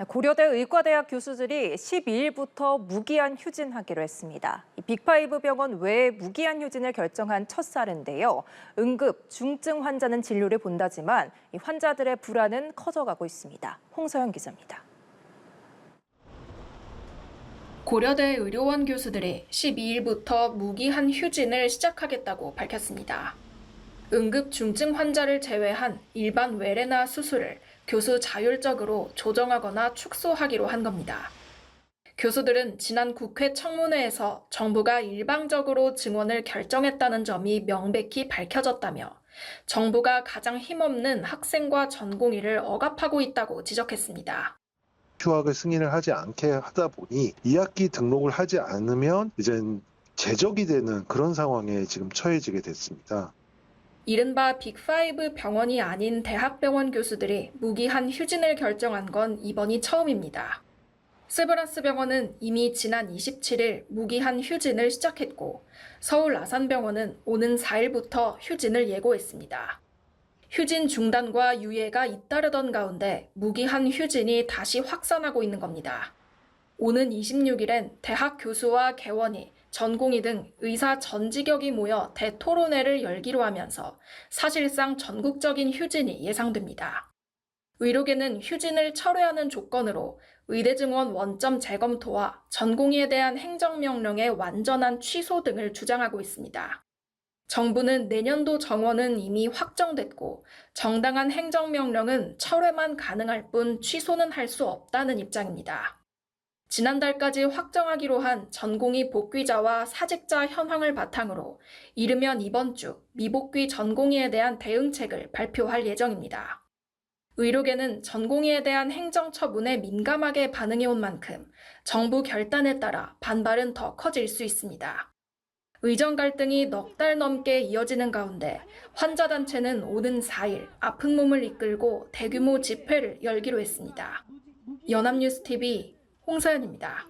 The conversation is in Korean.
고려대 의과대학 교수들이 12일부터 무기한 휴진하기로 했습니다. 빅5 병원 외에 무기한 휴진을 결정한 첫 사례인데요. 응급, 중증 환자는 진료를 본다지만 환자들의 불안은 커져가고 있습니다. 홍서영 기자입니다. 고려대 의료원 교수들이 12일부터 무기한 휴진을 시작하겠다고 밝혔습니다. 응급 중증 환자를 제외한 일반 외래나 수술을 교수 자율적으로 조정하거나 축소하기로 한 겁니다. 교수들은 지난 국회 청문회에서 정부가 일방적으로 증원을 결정했다는 점이 명백히 밝혀졌다며 정부가 가장 힘없는 학생과 전공의를 억압하고 있다고 지적했습니다. 휴학을 승인을 하지 않게 하다 보니 2학기 등록을 하지 않으면 이젠 제적이 되는 그런 상황에 지금 처해지게 됐습니다. 이른바 빅5 병원이 아닌 대학병원 교수들이 무기한 휴진을 결정한 건 이번이 처음입니다. 세브란스 병원은 이미 지난 27일 무기한 휴진을 시작했고 서울 아산병원은 오는 4일부터 휴진을 예고했습니다. 휴진 중단과 유예가 잇따르던 가운데 무기한 휴진이 다시 확산하고 있는 겁니다. 오는 26일엔 대학 교수와 개원이, 전공의 등 의사 전직역이 모여 대토론회를 열기로 하면서 사실상 전국적인 휴진이 예상됩니다. 의료계는 휴진을 철회하는 조건으로 의대 증원 원점 재검토와 전공의에 대한 행정명령의 완전한 취소 등을 주장하고 있습니다. 정부는 내년도 정원은 이미 확정됐고 정당한 행정명령은 철회만 가능할 뿐 취소는 할 수 없다는 입장입니다. 지난달까지 확정하기로 한 전공의 복귀자와 사직자 현황을 바탕으로 이르면 이번 주 미복귀 전공의에 대한 대응책을 발표할 예정입니다. 의료계는 전공의에 대한 행정처분에 민감하게 반응해온 만큼 정부 결단에 따라 반발은 더 커질 수 있습니다. 의정 갈등이 넉 달 넘게 이어지는 가운데 환자단체는 오는 4일 아픈 몸을 이끌고 대규모 집회를 열기로 했습니다. 연합뉴스TV 홍서연입니다.